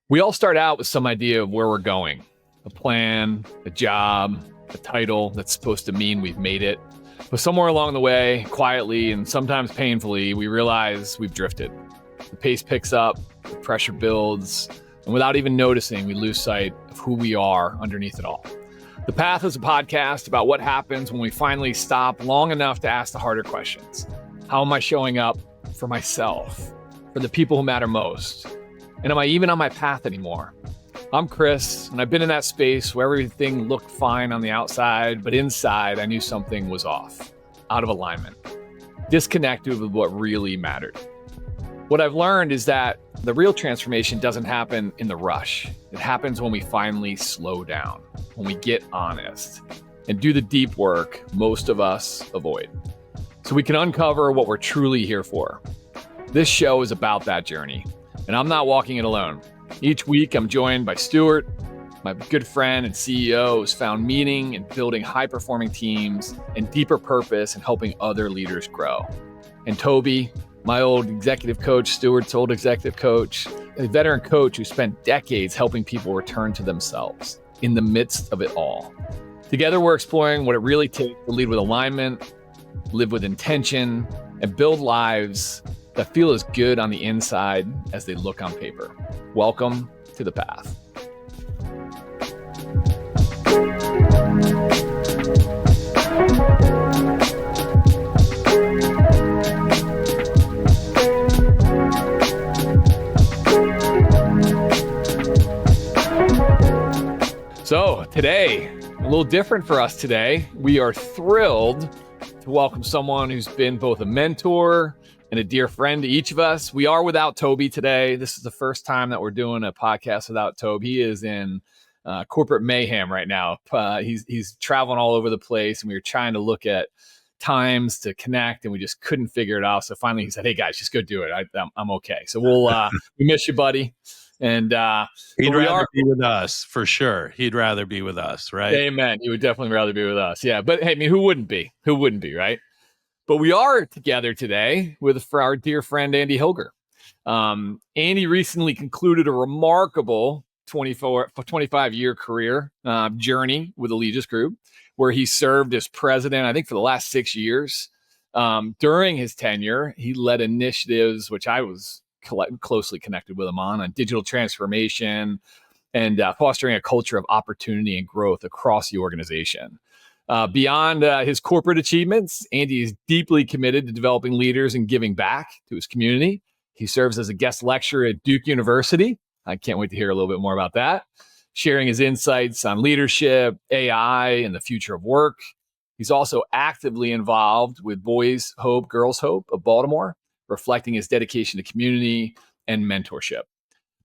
We all start out with some idea of where we're going, a plan, a job, a title that's supposed to mean we've made it. But somewhere along the way, quietly and sometimes painfully, we realize we've drifted. The pace picks up, the pressure builds, and without even noticing, we lose sight of who we are underneath it all. The Path is a podcast about what happens when we finally stop long enough to ask the harder questions. How am I showing up for myself, for the people who matter most? And am I even on my path anymore? I'm Chris, and I've been in that space where everything looked fine on the outside, but inside I knew something was off, out of alignment, disconnected with what really mattered. What I've learned is that the real transformation doesn't happen in the rush. It happens when we finally slow down, when we get honest, and do the deep work most of us avoid, so we can uncover what we're truly here for. This show is about that journey. And I'm not walking it alone. Each week, I'm joined by Stuart, my good friend and CEO who's found meaning in building high-performing teams and deeper purpose in helping other leaders grow. And Toby, my old executive coach, Stuart's old executive coach, a veteran coach who spent decades helping people return to themselves in the midst of it all. Together, we're exploring what it really takes to lead with alignment, live with intention, and build lives that feel as good on the inside as they look on paper. Welcome to The Path. So today, a little different for us today. We are thrilled to welcome someone who's been both a mentor and a dear friend to each of us. We are without Toby today. This is the first time that we're doing a podcast without Toby. He is in corporate mayhem right now. He's traveling all over the place, and we were trying to look at times to connect, and we just couldn't figure it out. So finally, he said, "Hey guys, just go do it. I'm okay." So we miss you, buddy. And he'd rather be with us for sure. He'd rather be with us, right? Amen. He would definitely rather be with us. Yeah, but hey, I mean, who wouldn't be? Who wouldn't be, right? But we are together today for our dear friend, Andy Hilger. Andy recently concluded a remarkable 25-year career journey with Allegis Group, where he served as president, I think, for the last 6 years. During his tenure, he led initiatives, which I was closely connected with him on digital transformation and fostering a culture of opportunity and growth across the organization. Beyond his corporate achievements, Andy is deeply committed to developing leaders and giving back to his community. He serves as a guest lecturer at Duke University. I can't wait to hear a little bit more about that. Sharing his insights on leadership, AI, and the future of work. He's also actively involved with Boys Hope, Girls Hope of Baltimore, reflecting his dedication to community and mentorship.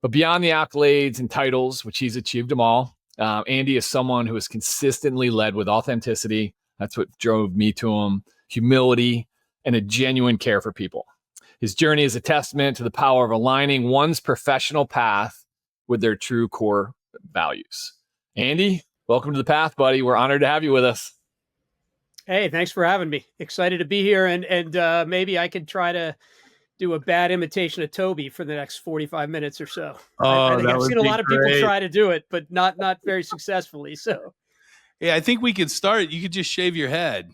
But beyond the accolades and titles, which he's achieved them all, Andy is someone who has consistently led with authenticity. That's what drove me to him, humility, and a genuine care for people. His journey is a testament to the power of aligning one's professional path with their true core values. Andy, welcome to The Path, buddy. We're honored to have you with us. Hey, thanks for having me. Excited to be here, and maybe I could try to do a bad imitation of Toby for the next 45 minutes or so. I think I've seen a lot of people try to do it, but not very successfully. So, yeah, I think we could start. You could just shave your head,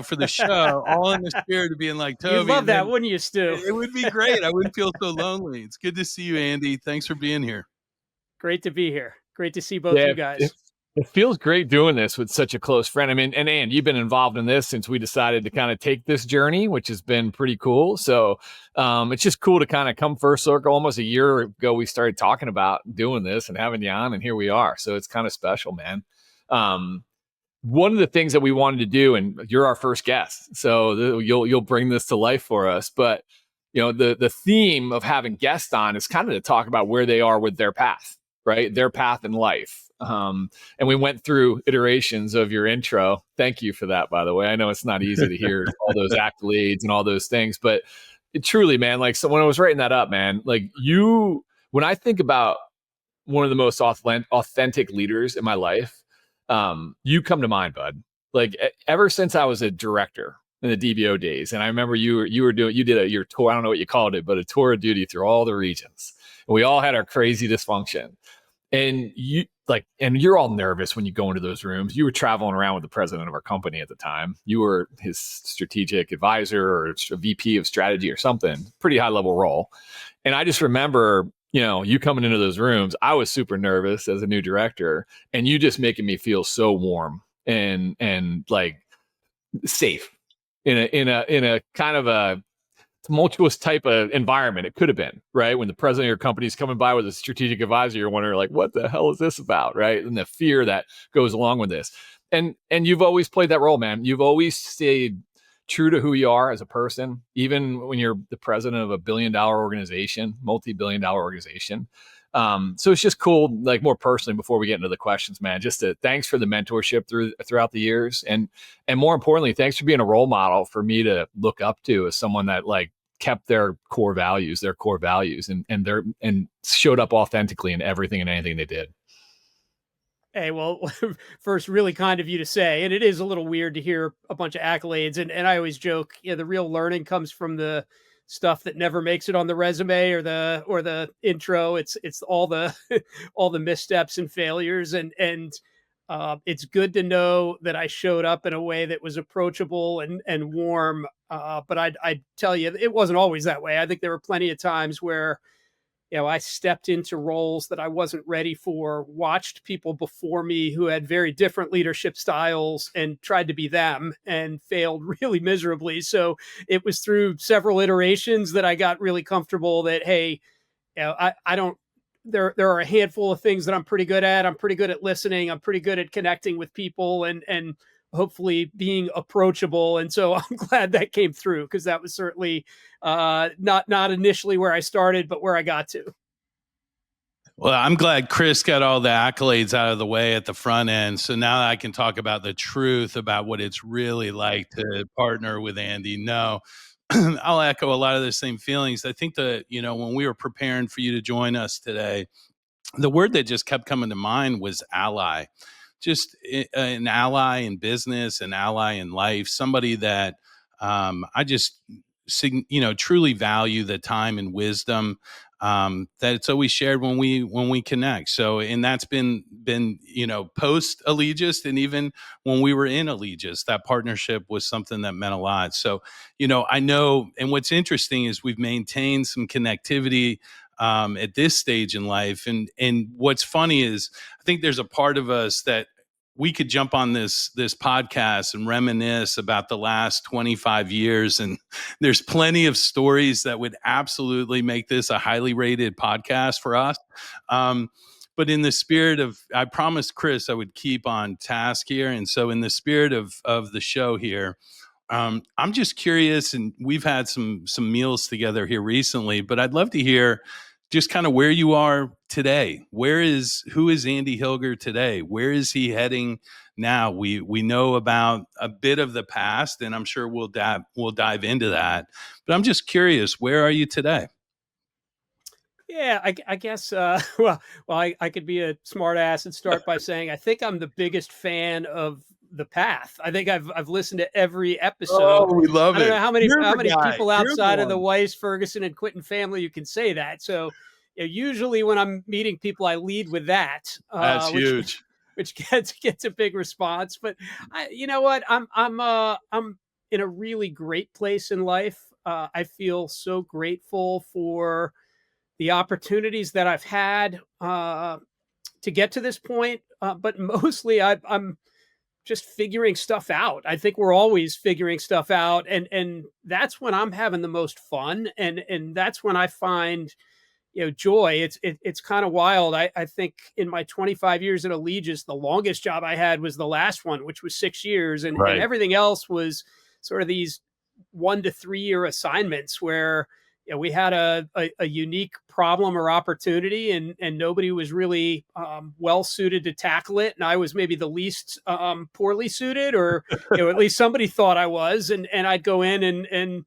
for the show, all in the spirit of being like Toby. You'd love that, wouldn't you, Stu? It would be great. I wouldn't feel so lonely. It's good to see you, Andy. Thanks for being here. Great to be here. Great to see both you guys. It feels great doing this with such a close friend. I mean, and Ann, you've been involved in this since we decided to kind of take this journey, which has been pretty cool. So it's just cool to kind of come first circle. Almost a year ago, we started talking about doing this and having you on, and here we are. So it's kind of special, man. One of the things that we wanted to do, and you're our first guest, so you'll bring this to life for us. But the theme of having guests on is kind of to talk about where they are with their path, right? Their path in life. And we went through iterations of your intro. Thank you for that, by the way. I know it's not easy to hear all those accolades and all those things, but truly, man, so when I was writing that up, man, when I think about one of the most authentic leaders in my life, you come to mind, bud. Ever since I was a director, in the DBO days. And I remember you did your tour. I don't know what you called it, but a tour of duty through all the regions. And we all had our crazy dysfunction. And you're all nervous when you go into those rooms. You were traveling around with the president of our company at the time. You were his strategic advisor or a VP of strategy or something, pretty high level role. And I just remember, you coming into those rooms, I was super nervous as a new director, and you just making me feel so warm and like safe in a kind of a tumultuous type of environment. It could have been, right? When the president of your company is coming by with a strategic advisor, you're wondering like, what the hell is this about? Right. And the fear that goes along with this. And you've always played that role, man. You've always stayed true to who you are as a person, even when you're the president of a billion-dollar organization, multi-billion-dollar organization. So it's just cool, like more personally, before we get into the questions, man, just thanks for the mentorship throughout the years. And more importantly, thanks for being a role model for me to look up to as someone that like kept their core values and showed up authentically in everything and anything they did. Hey, well, first, really kind of you to say, and it is a little weird to hear a bunch of accolades. And I always joke, the real learning comes from the stuff that never makes it on the resume or the intro. It's all the all the missteps and failures, and it's good to know that I showed up in a way that was approachable and warm. But I'd tell you, it wasn't always that way. I think there were plenty of times where I stepped into roles that I wasn't ready for, watched people before me who had very different leadership styles and tried to be them and failed really miserably. So it was through several iterations that I got really comfortable that, hey, I don't, there are a handful of things that I'm pretty good at. I'm pretty good at listening. I'm pretty good at connecting with people and hopefully being approachable. And so I'm glad that came through, because that was certainly not initially where I started, but where I got to. Well, I'm glad Chris got all the accolades out of the way at the front end. So now I can talk about the truth about what it's really like to partner with Andy. No, I'll echo a lot of the same feelings. I think that, when we were preparing for you to join us today, the word that just kept coming to mind was ally. Just an ally in business, an ally in life, somebody that I just, truly value the time and wisdom that it's always shared when we connect. So, and that's been post Allegis, and even when we were in Allegis, that partnership was something that meant a lot. So, I know, and what's interesting is we've maintained some connectivity at this stage in life. And what's funny is I think there's a part of us that we could jump on this podcast and reminisce about the last 25 years. And there's plenty of stories that would absolutely make this a highly rated podcast for us. But in the spirit of, I promised Chris I would keep on task here. And so in the spirit of the show here, I'm just curious, and we've had some meals together here recently, but I'd love to hear just kind of where you are today. Who is Andy Hilger today? Where is he heading now? We know about a bit of the past, and I'm sure we'll dive into that. But I'm just curious, where are you today? Yeah, I guess. Well, I could be a smart ass and start by saying I think I'm the biggest fan of The Path. I think I've listened to every episode. Oh, we love it. I don't know how many people outside of the Weiss, Ferguson, and Quinton family you can say that. So usually when I'm meeting people, I lead with that. That's huge. Which gets a big response. But you know what? I'm in a really great place in life. I feel so grateful for the opportunities that I've had to get to this point. But mostly I'm just figuring stuff out. I think we're always figuring stuff out. And that's when I'm having the most fun. And that's when I find, joy. It's kind of wild. I think in my 25 years at Allegis, the longest job I had was the last one, which was 6 years. And everything else was sort of these 1 to 3 year assignments where we had a unique problem or opportunity, and nobody was really well suited to tackle it. And I was maybe the least poorly suited, or at least somebody thought I was. And I'd go in and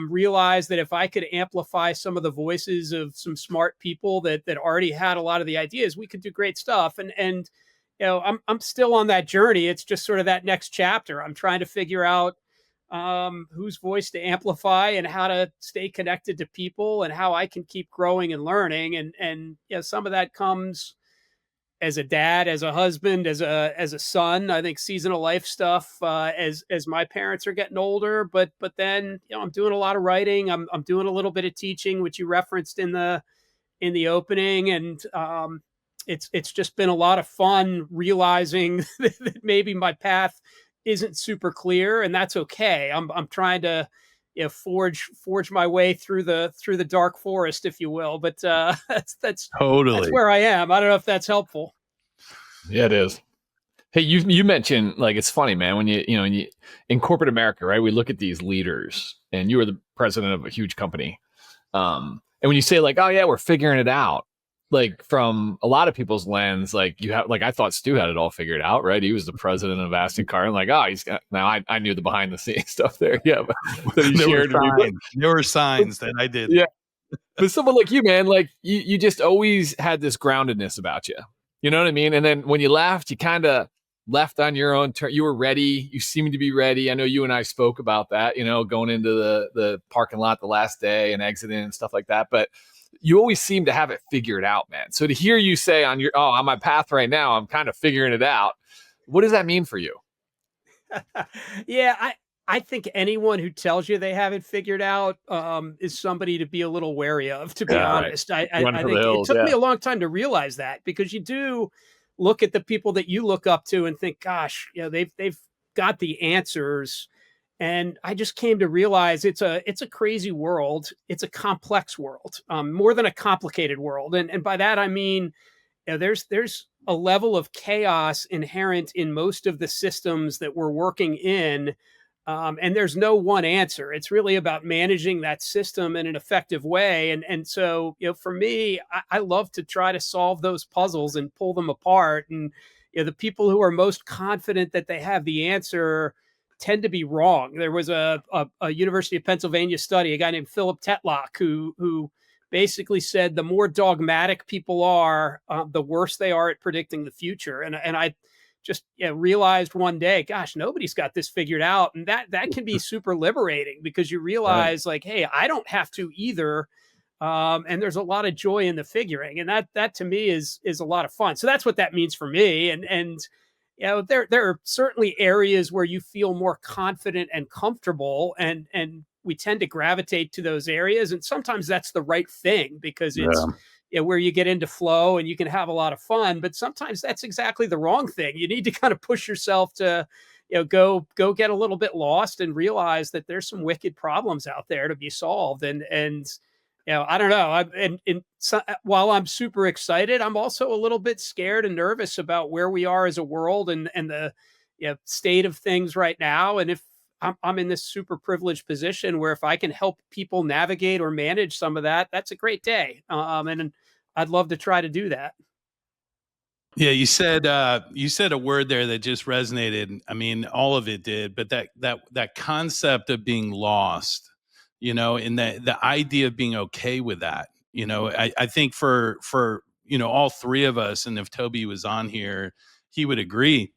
realize that if I could amplify some of the voices of some smart people that already had a lot of the ideas, we could do great stuff. And I'm still on that journey. It's just sort of that next chapter. I'm trying to figure out whose voice to amplify and how to stay connected to people and how I can keep growing and learning. And some of that comes as a dad, as a husband, as a son. I think seasonal life stuff as my parents are getting older. But then I'm doing a lot of writing. I'm doing a little bit of teaching, which you referenced in the opening, and it's just been a lot of fun realizing that maybe my path isn't super clear, and that's okay. I'm trying to forge my way through the dark forest, if you will. But that's totally where I am. I don't know if that's helpful. Yeah, it is. Hey, you mentioned, like, it's funny, man, when you in corporate America, right? We look at these leaders, and you were the president of a huge company. And when you say, like, oh yeah, we're figuring it out, like, from a lot of people's lens, like, you have, like, I thought Stu had it all figured out, right? He was the president of Car, and like, oh, he's got, now I knew the behind the scenes stuff there. Yeah. But that he shared with me. There were signs that I did. Yeah. But someone like you, man, like, you just always had this groundedness about you. You know what I mean? And then when you left, you kind of left on your own turn. You were ready. You seemed to be ready. I know you and I spoke about that, going into the parking lot the last day and exiting and stuff like that. But you always seem to have it figured out, man. So to hear you say on my path right now, I'm kind of figuring it out. What does that mean for you? Yeah, I think anyone who tells you they have it figured out is somebody to be a little wary of, to be honest. Right. I think it took me a long time to realize that, because you do look at the people that you look up to and think, gosh, they've got the answers. And I just came to realize it's a crazy world. It's a complex world, more than a complicated world. And by that, I mean, there's a level of chaos inherent in most of the systems that we're working in. And there's no one answer. It's really about managing that system in an effective way. And so, for me, I love to try to solve those puzzles and pull them apart. And the people who are most confident that they have the answer tend to be wrong. There was a University of Pennsylvania study, a guy named Philip Tetlock, who basically said the more dogmatic people are, the worse they are at predicting the future. And I just realized one day, gosh, nobody's got this figured out. And that can be super liberating, because you realize, right, like, hey, I don't have to either. And there's a lot of joy in the figuring. And that to me is a lot of fun. So that's what that means for me. And there are certainly areas where you feel more confident and comfortable, and we tend to gravitate to those areas. And sometimes that's the right thing, because it's where you get into flow and you can have a lot of fun. But sometimes that's exactly the wrong thing. You need to kind of push yourself to, go get a little bit lost and realize that there's some wicked problems out there to be solved. And I don't know. While I'm super excited, I'm also a little bit scared and nervous about where we are as a world and the state of things right now. And if I'm in this super privileged position where if I can help people navigate or manage some of that, that's a great day. And I'd love to try to do that. Yeah, you said a word there that just resonated. I mean, all of it did, but that concept of being lost, and the idea of being okay with that. I think for all three of us, and if Toby was on here, he would agree.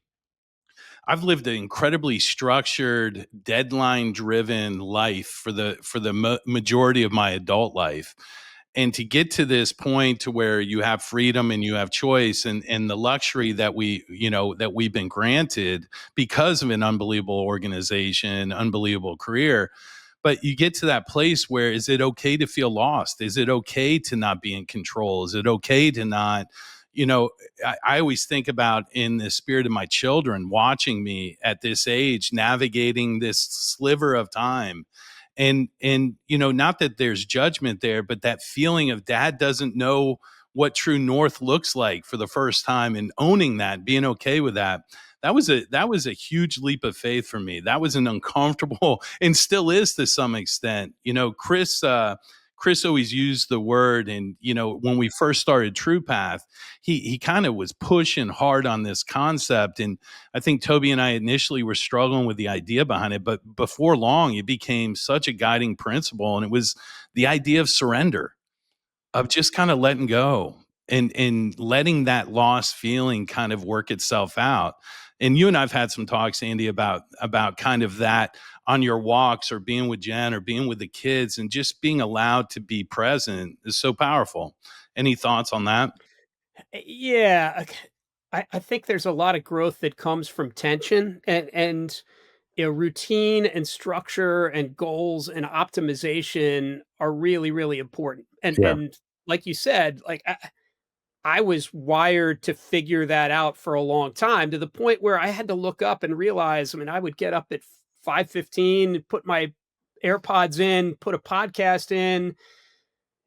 I've lived an incredibly structured, deadline-driven life for the majority of my adult life. And to get to this point to where you have freedom and you have choice and the luxury that we've been granted because of an unbelievable organization, unbelievable career. But you get to that place where, is it okay to feel lost? Is it okay to not be in control? Is it okay to not, I always think about, in the spirit of my children watching me at this age, navigating this sliver of time. And not that there's judgment there, but that feeling of dad doesn't know what true north looks like for the first time, and owning that, being okay with that. That was a huge leap of faith for me. That was an uncomfortable, and still is to some extent. Chris always used the word, and when we first started TruePath, he kind of was pushing hard on this concept, and I think Toby and I initially were struggling with the idea behind it, but before long, it became such a guiding principle, and it was the idea of surrender, of just kind of letting go and letting that lost feeling kind of work itself out. And you and I've had some talks, Andy, about kind of that on your walks or being with Jen or being with the kids, and just being allowed to be present is so powerful. Any thoughts on that? Yeah, I think there's a lot of growth that comes from tension, and routine and structure and goals and optimization are really, really important. Yeah. And like you said, like I was wired to figure that out for a long time, to the point where I had to look up and realize, I mean, I would get up at 5:15, put my AirPods in, put a podcast in,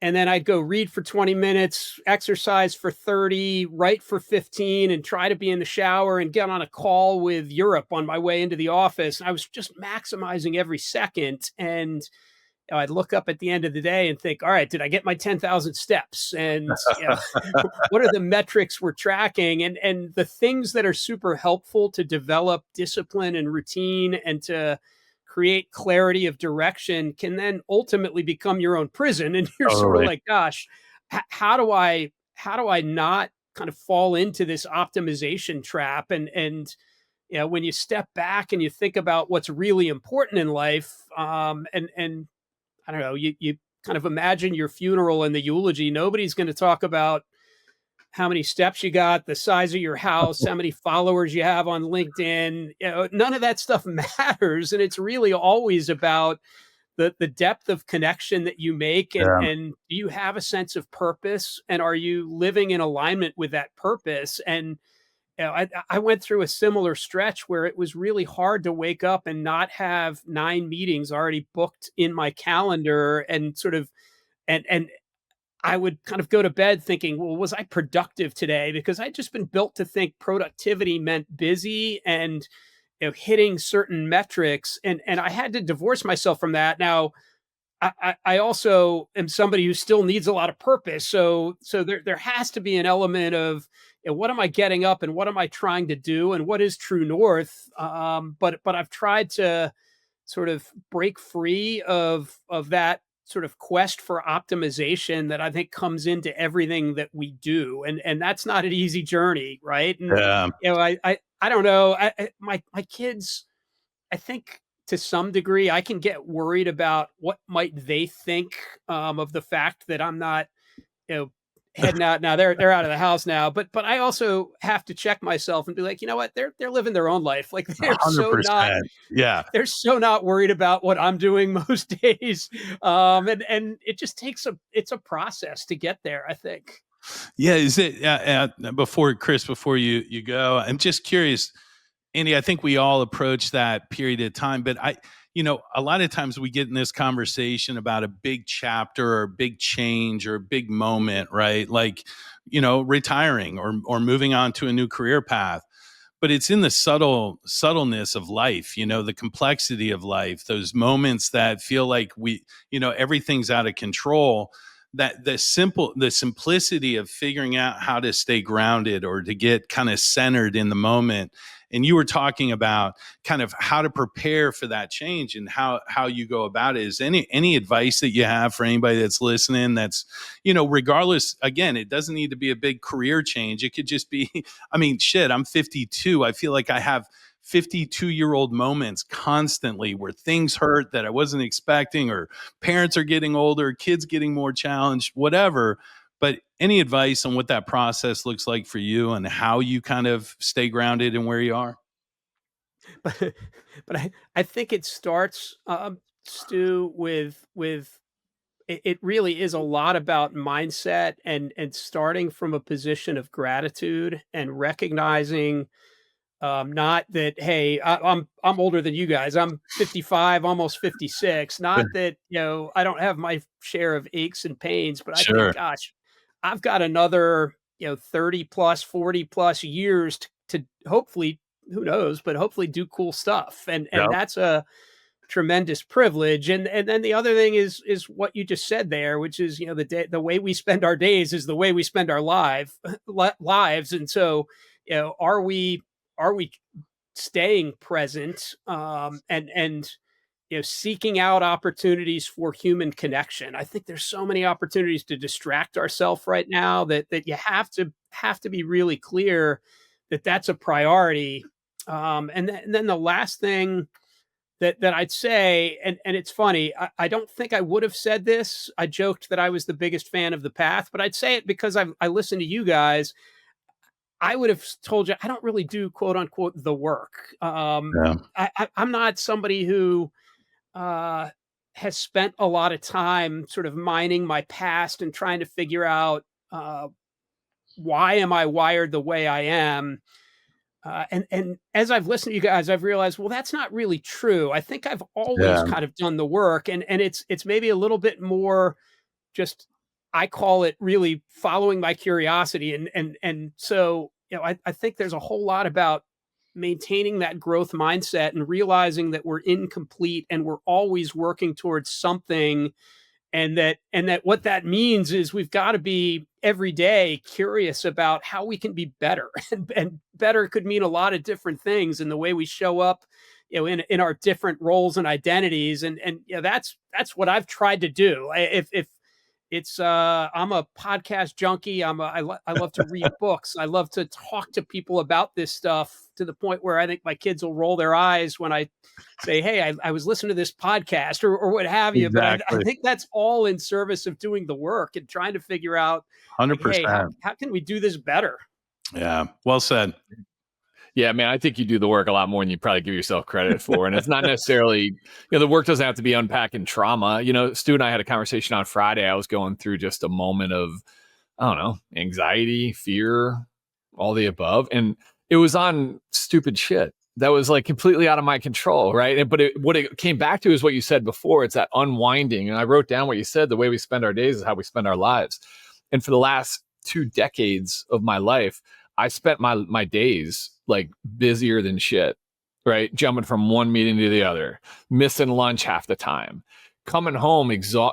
and then I'd go read for 20 minutes, exercise for 30, write for 15, and try to be in the shower and get on a call with Europe on my way into the office. I was just maximizing every second. And I'd look up at the end of the day and think, all right, did I get my 10,000 steps? And what are the metrics we're tracking? And the things that are super helpful to develop discipline and routine and to create clarity of direction can then ultimately become your own prison. And you're sort of Totally. like, gosh, how do I not kind of fall into this optimization trap? And when you step back and you think about what's really important in life, and I don't know, you kind of imagine your funeral and the eulogy. Nobody's going to talk about how many steps you got, the size of your house, how many followers you have on LinkedIn. None of that stuff matters, and it's really always about the depth of connection that you make, Yeah. and do you have a sense of purpose, and are you living in alignment with that purpose? And I went through a similar stretch where it was really hard to wake up and not have 9 meetings already booked in my calendar, and sort of and I would kind of go to bed thinking, well, was I productive today? Because I'd just been built to think productivity meant busy and hitting certain metrics, and I had to divorce myself from that. Now, I also am somebody who still needs a lot of purpose. So there has to be an element of, what am I getting up and what am I trying to do and what is true north. But I've tried to sort of break free of that sort of quest for optimization that I think comes into everything that we do, and that's not an easy journey, right? And Yeah. I don't know, my kids, I think to some degree, I can get worried about what might they think, of the fact that I'm not, you know, heading out now. They're out of the house now, but I also have to check myself and be like, you know what? They're living their own life. Like $100%. Yeah. they're so not worried about what I'm doing most days. And it just it's a process to get there, I think. Yeah. Is it, before Chris, before you go, I'm just curious, Andy, I think we all approach that period of time, but a lot of times we get in this conversation about a big chapter or a big change or a big moment, right? Like, retiring or moving on to a new career path. But it's in the subtleness of life, the complexity of life, those moments that feel like everything's out of control, that the simplicity of figuring out how to stay grounded or to get kind of centered in the moment. And you were talking about kind of how to prepare for that change and how you go about it. Is any advice that you have for anybody that's listening, that's, regardless, again, it doesn't need to be a big career change. It could just be, I mean, shit, I'm 52. I feel like I have 52-year-old moments constantly where things hurt that I wasn't expecting, or parents are getting older, kids getting more challenged, whatever. But any advice on what that process looks like for you and how you kind of stay grounded in where you are? but but I think it starts, Stu, with it really is a lot about mindset, and starting from a position of gratitude and recognizing, not that, hey, I'm older than you guys. I'm 55, almost 56. Not that, I don't have my share of aches and pains, but I think, Sure. gosh, I've got another, 30 plus, 40 plus years to hopefully, who knows, but hopefully do cool stuff. And Yep. that's a tremendous privilege. And then the other thing is what you just said there, which is, the way we spend our days is the way we spend our lives. And so, are we staying present, and seeking out opportunities for human connection? I think there's so many opportunities to distract ourselves right now that you have to be really clear that that's a priority. And then the last thing that I'd say, and it's funny, I don't think I would have said this. I joked that I was the biggest fan of the path, but I'd say it because I listen to you guys. I would have told you I don't really do quote unquote the work. Yeah. I'm not somebody who uh, has spent a lot of time sort of mining my past and trying to figure out why am I wired the way I am. And as I've listened to you guys, I've realized, well, that's not really true. I think I've always Yeah. kind of done the work, and it's maybe a little bit more just, I call it really following my curiosity. And so, I think there's a whole lot about maintaining that growth mindset and realizing that we're incomplete and we're always working towards something. And that what that means is we've got to be every day curious about how we can be better. And better could mean a lot of different things in the way we show up, in our different roles and identities. And that's what I've tried to do. If it's I'm a podcast junkie. I love to read books. I love to talk to people about this stuff to the point where I think my kids will roll their eyes when I say, "Hey, I was listening to this podcast," or what have you. But I Exactly. think that's all in service of doing the work and trying to figure out, like, hey, how 100%. can we do this better? Yeah. Well said. Yeah, man, I think you do the work a lot more than you probably give yourself credit for. And it's not necessarily, the work doesn't have to be unpacking trauma. Stu and I had a conversation on Friday. I was going through just a moment of, I don't know, anxiety, fear, all the above. And it was on stupid shit that was like completely out of my control, right? But what it came back to is what you said before. It's that unwinding. And I wrote down what you said. The way we spend our days is how we spend our lives. And for the last 2 decades of my life, I spent my days like busier than shit, right? Jumping from one meeting to the other, missing lunch half the time, coming home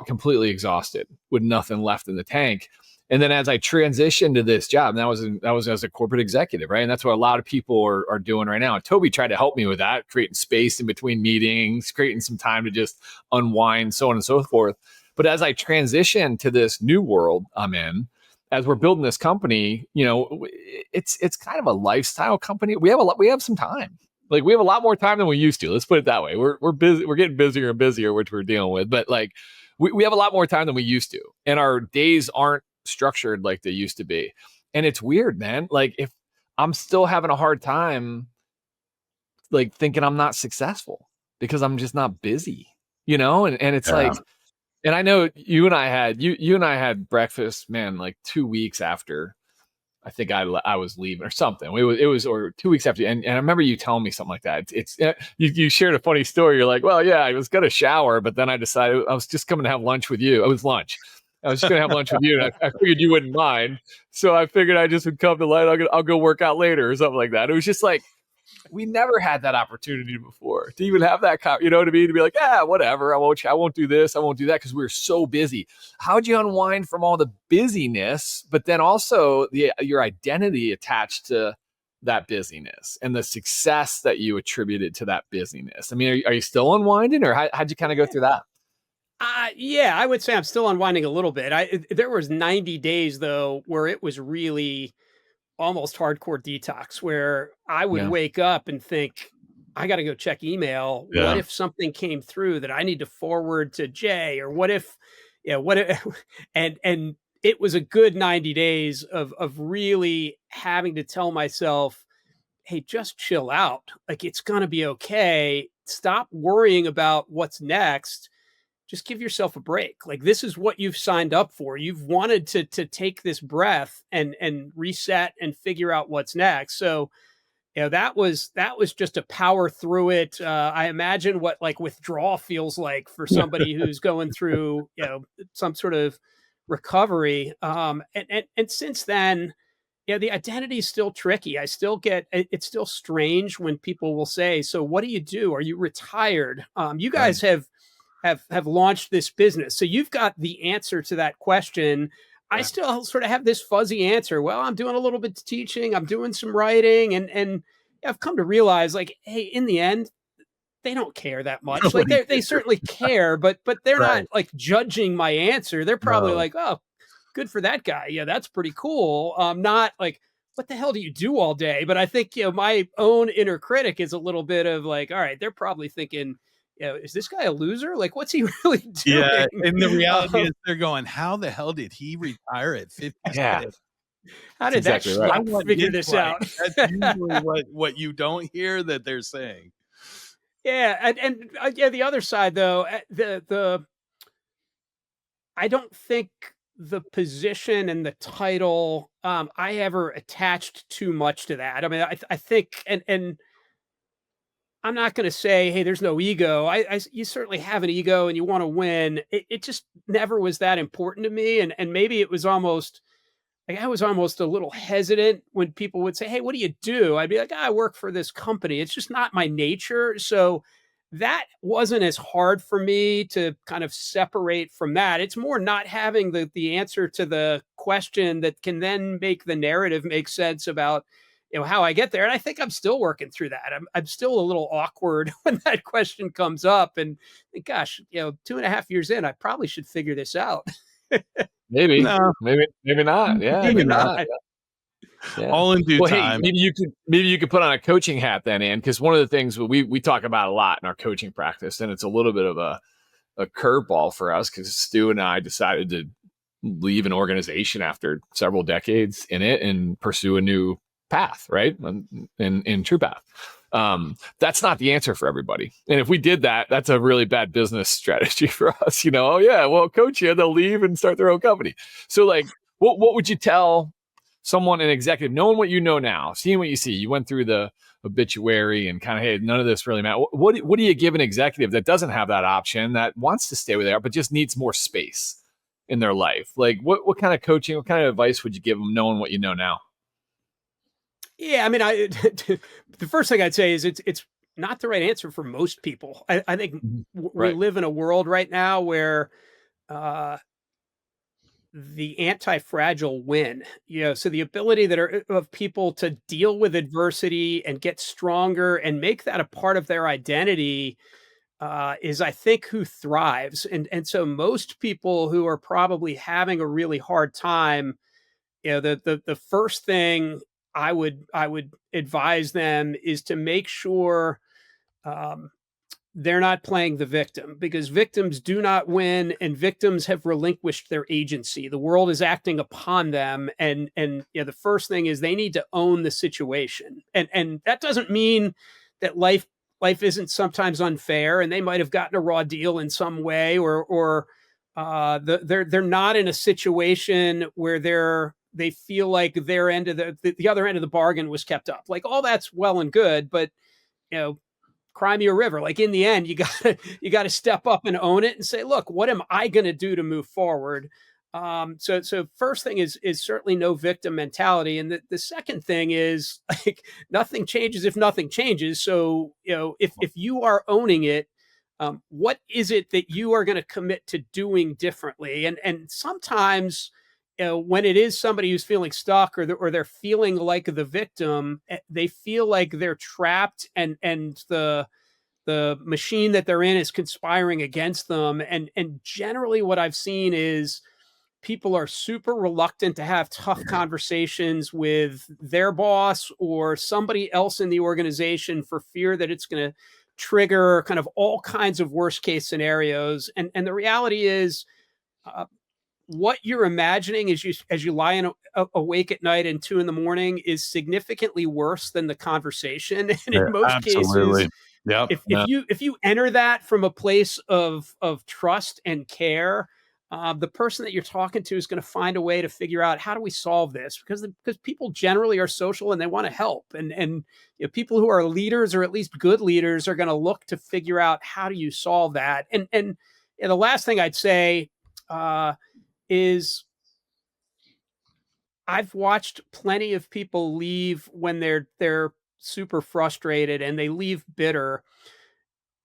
completely exhausted with nothing left in the tank. And then as I transitioned to this job, and that was as a corporate executive, right? And that's what a lot of people are doing right now. And Toby tried to help me with that, creating space in between meetings, creating some time to just unwind, so on and so forth. But as I transition to this new world I'm in, as we're building this company, it's kind of a lifestyle company. We have some time. Like, we have a lot more time than we used to. Let's put it that way. We're busy. We're getting busier and busier, which we're dealing with. But like, we have a lot more time than we used to, and our days aren't structured like they used to be. And it's weird, man. Like, if I'm still having a hard time, like, thinking I'm not successful because I'm just not busy, and it's like. And I know you and I had breakfast, man, like 2 weeks after I think I was leaving or something. It was or 2 weeks after, and I remember you telling me something like that. You shared a funny story. You're like, well, yeah, I was gonna shower, but then I decided I was just coming to have lunch with you. It was lunch. I was just gonna have lunch with you, and I figured you wouldn't mind, so I figured I just would come to light. I'll go work out later or something like that. It was just like, we never had that opportunity before to even have that, you know what I mean? To be like, whatever, I won't do this, I won't do that, because we're so busy. How'd you unwind from all the busyness, but then also your identity attached to that busyness and the success that you attributed to that busyness? I mean, are you still unwinding, or how'd you kind of go through that? Yeah, I would say I'm still unwinding a little bit. There was 90 days though where it was really almost hardcore detox, where I would Yeah. wake up and think, I got to go check email. Yeah. What if something came through that I need to forward to Jay? Or what if, what if, and it was a good 90 days of really having to tell myself, hey, just chill out. Like, it's going to be okay. Stop worrying about what's next. Just give yourself a break. Like, this is what you've signed up for. You've wanted to take this breath and reset and figure out what's next. So, that was just a power through it. I imagine what like withdrawal feels like for somebody who's going through, some sort of recovery. And since then, the identity is still tricky. I still get it's still strange when people will say, "So what do you do? Are you retired?" You guys have launched this business, so you've got the answer to that question. I still sort of have this fuzzy answer. Well, I'm doing a little bit of teaching, I'm doing some writing, and I've come to realize, like, hey, in the end, they don't care that much. Like, they certainly care, but they're not like judging my answer. They're probably like, oh, good for that guy. Yeah, that's pretty cool. Not like, what the hell do you do all day? But I think, my own inner critic is a little bit of like, all right, they're probably thinking, is this guy a loser? Like, what's he really doing? Yeah. And the reality is they're going, how the hell did he retire at 56? Yeah. How did that exactly right. schluck figure this out? That's usually what you don't hear that they're saying. Yeah. And the other side though, I don't think the position and the title, I ever attached too much to that. I mean, I think, and I'm not going to say, hey, there's no ego. You certainly have an ego and you want to win. It just never was that important to me. And maybe it was almost like I was almost a little hesitant when people would say, hey, what do you do? I'd be like, I work for this company. It's just not my nature. So that wasn't as hard for me to kind of separate from that. It's more not having the answer to the question that can then make the narrative make sense about how I get there. And I think I'm still working through that. I'm still a little awkward when that question comes up. And gosh, 2.5 years in, I probably should figure this out. Maybe, No. maybe not. Yeah, maybe not. Yeah. All in due time. Hey, maybe you could put on a coaching hat then, Ann, because one of the things we talk about a lot in our coaching practice, and it's a little bit of a curveball for us because Stu and I decided to leave an organization after several decades in it and pursue a new path, right? In true path. That's not the answer for everybody. And if we did that, that's a really bad business strategy for us. Oh yeah, well, coach, they'll leave and start their own company. So like, what would you tell someone, an executive, knowing what you know now, seeing what you see? You went through the obituary and kind of, hey, none of this really matters. What do you give an executive that doesn't have that option, that wants to stay where they are, but just needs more space in their life? Like what kind of coaching, what kind of advice would you give them knowing what you know now? Yeah, I mean, the first thing I'd say is it's not the right answer for most people. I think we live in a world right now where the anti-fragile win. So the ability of people to deal with adversity and get stronger and make that a part of their identity is, I think, who thrives. And so most people who are probably having a really hard time, the first thing I would advise them is to make sure they're not playing the victim, because victims do not win and victims have relinquished their agency. The world is acting upon them. And the first thing is they need to own the situation. And that doesn't mean that life isn't sometimes unfair and they might have gotten a raw deal in some way, or they're not in a situation where they feel like their end of the other end of the bargain was kept up. Like all that's well and good, but cry me a river. Like in the end, you gotta step up and own it and say, look, what am I going to do to move forward? So first thing is certainly no victim mentality. And the second thing is like nothing changes if nothing changes. So, if you are owning it, what is it that you are going to commit to doing differently? And sometimes, when it is somebody who's feeling stuck or they're feeling like the victim, they feel like they're trapped and the machine that they're in is conspiring against them. And generally what I've seen is people are super reluctant to have tough conversations with their boss or somebody else in the organization for fear that it's going to trigger kind of all kinds of worst case scenarios. And the reality is, what you're imagining as you lie awake at night and 2 a.m. is significantly worse than the conversation. And in most cases, if you enter that from a place of trust and care, the person that you're talking to is going to find a way to figure out, how do we solve this? Because people generally are social and they want to help. And people who are leaders, or at least good leaders, are going to look to figure out, how do you solve that? And the last thing I'd say is I've watched plenty of people leave when they're super frustrated and they leave bitter.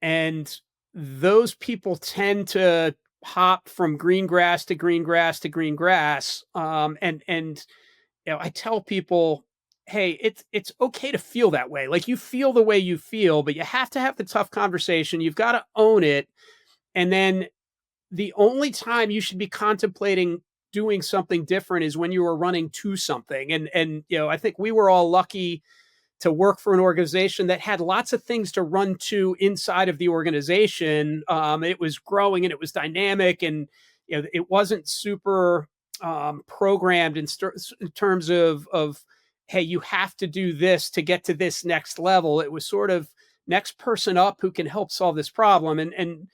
And those people tend to hop from green grass to green grass to green grass. And I tell people, hey, it's okay to feel that way. Like you feel the way you feel, but you have to have the tough conversation. You've got to own it. And then the only time you should be contemplating doing something different is when you are running to something. And I think we were all lucky to work for an organization that had lots of things to run to inside of the organization. It was growing and it was dynamic, and it wasn't super programmed in terms of hey, you have to do this to get to this next level. It was sort of next person up who can help solve this problem. And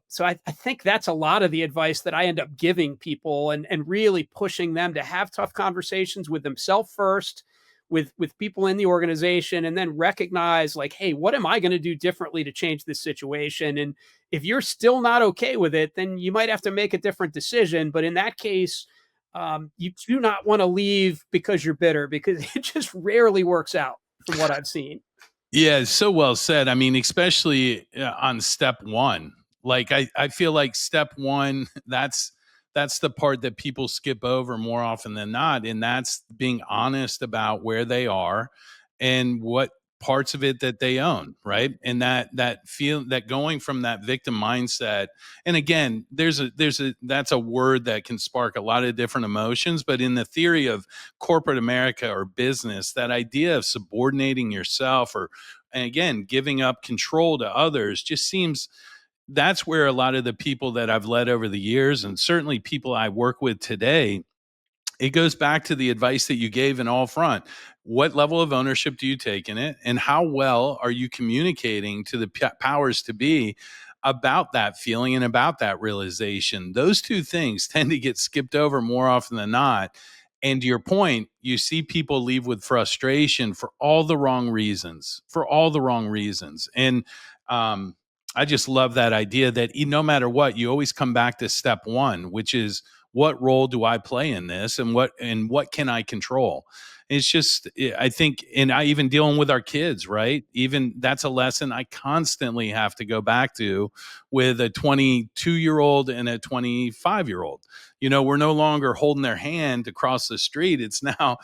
so I think that's a lot of the advice that I end up giving people, and really pushing them to have tough conversations with themselves first, with people in the organization, and then recognize like, hey, what am I going to do differently to change this situation? And if you're still not okay with it, then you might have to make a different decision. But in that case, you do not want to leave because you're bitter, because it just rarely works out from what I've seen. Yeah, so well said. I mean, especially on step one. Like I feel like step one, that's the part that people skip over more often than not, and that's being honest about where they are and what parts of it that they own, right? And that feel that going from that victim mindset. And again, that's a word that can spark a lot of different emotions, but in the theory of corporate America or business, that idea of subordinating yourself, or and again, giving up control to others, just seems that's where a lot of the people that I've led over the years, and certainly people I work with today, it goes back to the advice that you gave in all front. What level of ownership do you take in it? And how well are you communicating to the powers to be about that feeling and about that realization? Those two things tend to get skipped over more often than not. And to your point, you see people leave with frustration for all the wrong reasons, And I just love that idea that no matter what, you always come back to step one, which is, what role do I play in this, and what can I control? It's just, I think, and I even dealing with our kids, right? Even that's a lesson I constantly have to go back to with a 22-year-old and a 25-year-old. We're no longer holding their hand across the street. It's now,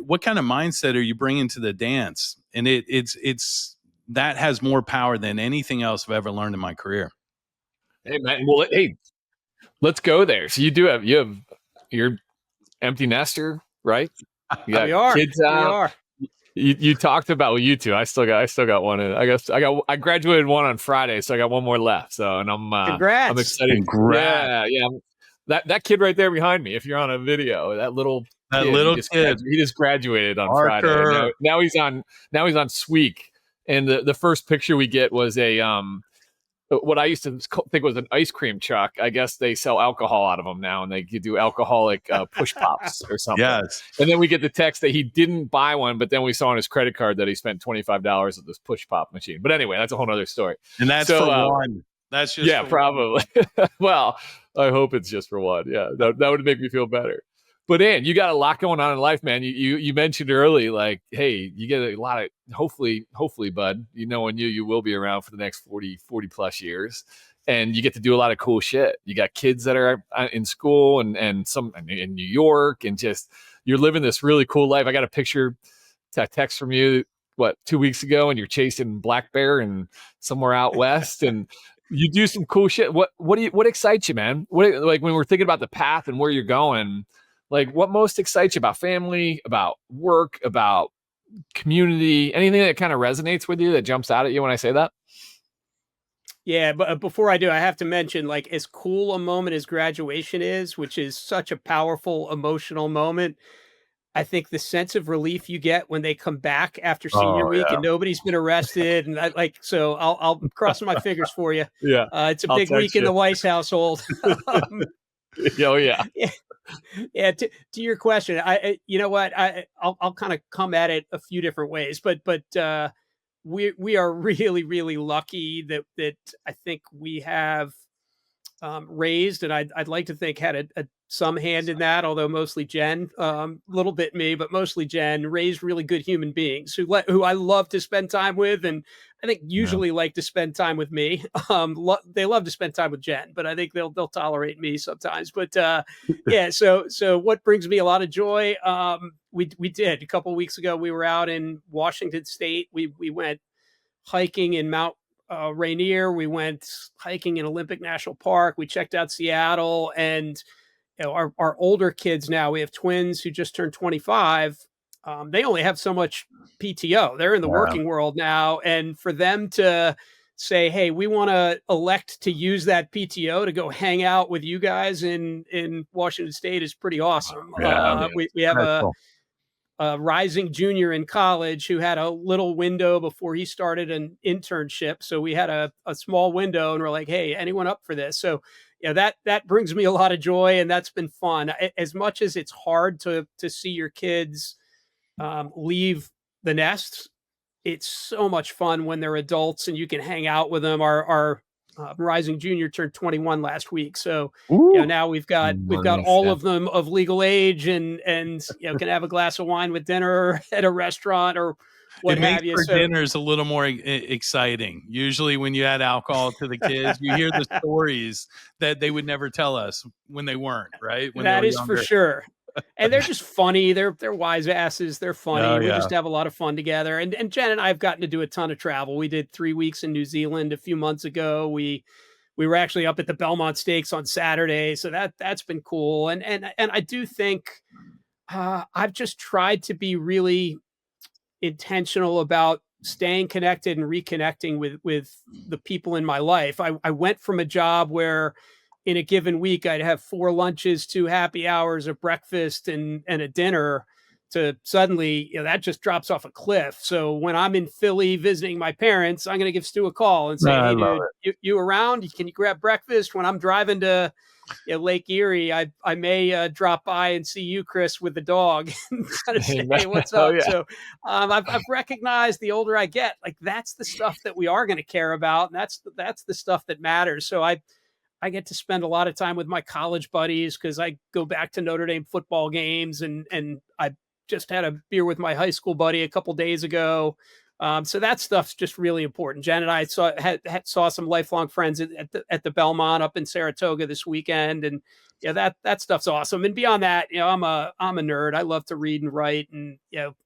what kind of mindset are you bringing to the dance? And it's that has more power than anything else I've ever learned in my career. Hey, man. Well, hey, let's go there. So you have your empty nester, right? You got we are. Kids out. We are. You talked about, well, you two. I still got one. I guess I graduated one on Friday, so I got one more left. So, and congrats. I'm excited. Congrats. Yeah. That kid right there behind me, if you're on a video, that little kid, he just graduated on Friday. Now he's on Sweek, and the first picture we get was a what I used to think was an ice cream truck. I guess they sell alcohol out of them now, and they do alcoholic push pops or something. Yes. And then we get the text that he didn't buy one, but then we saw on his credit card that he spent $25 at this push pop machine. But anyway, that's a whole other story. And that's for one. That's just probably. Well, I hope it's just for one. Yeah, that would make me feel better. But Ann, you got a lot going on in life, man. You mentioned early, like, hey, you get a lot of, hopefully, bud, knowing you will be around for the next 40 plus years. And you get to do a lot of cool shit. You got kids that are in school and some in New York, and just, you're living this really cool life. I got a text from you, 2 weeks ago, and you're chasing black bear and somewhere out west, and you do some cool shit. What excites you, man? Like when we're thinking about the path and where you're going, like what most excites you about family, about work, about community, anything that kind of resonates with you, that jumps out at you when I say that? Yeah, but before I do, I have to mention, like, as cool a moment as graduation is, which is such a powerful emotional moment, I think the sense of relief you get when they come back after senior week and nobody's been arrested, and so I'll cross my fingers for you. Yeah, it's a big week in the Weiss household. Oh yeah. Yeah. To your question, you know what, I'll kind of come at it a few different ways, but we are really, really lucky that I think we have raised, and I'd like to think had some hand in that, although mostly Jen, little bit me, but mostly Jen, raised really good human beings who I love to spend time with, and I think usually like to spend time with me. They love to spend time with Jen, but I think they'll tolerate me sometimes. But yeah, so what brings me a lot of joy? We did a couple of weeks ago. We were out in Washington State. We went hiking in Mount Rainier. We went hiking in Olympic National Park. We checked out Seattle, and our older kids now, we have twins who just turned 25. They only have so much PTO. They're in the working world now. And for them to say, hey, we want to elect to use that PTO to go hang out with you guys in Washington State is pretty awesome. We have a rising junior in college who had a little window before he started an internship. So we had a small window and we're like, hey, anyone up for this? So that brings me a lot of joy, and that's been fun. As much as it's hard to see your kids leave the nest, it's so much fun when they're adults and you can hang out with them. Our rising junior turned 21 last week, so now we've got all of them of legal age and can have a glass of wine with dinner at a restaurant or what have you. So dinner's a little more exciting. Usually when you add alcohol to the kids, you hear the stories that they would never tell us when they weren't, right? When that is for sure. And they're just funny. They're wise asses. They're funny. We just have a lot of fun together. And Jen and I have gotten to do a ton of travel. We did 3 weeks in New Zealand a few months ago. We were actually up at the Belmont Stakes on Saturday, so that's been cool. And I do think I've just tried to be really intentional about staying connected and reconnecting with the people in my life. I went from a job where in a given week I'd have 4 lunches, 2 happy hours, a breakfast and a dinner, to suddenly, that just drops off a cliff. So when I'm in Philly visiting my parents, I'm going to give Stu a call and say, hey, dude, you around? Can you grab breakfast? When I'm driving to Lake Erie, I may drop by and see you, Chris, with the dog and kind of say, hey, what's up? So I've recognized the older I get, like that's the stuff that we are going to care about. And that's the stuff that matters. So I get to spend a lot of time with my college buddies because I go back to Notre Dame football games, and I just had a beer with my high school buddy a couple days ago. So that stuff's just really important. Jen and I saw some lifelong friends at the Belmont up in Saratoga this weekend, and that stuff's awesome. And beyond that, I'm a nerd. I love to read and write and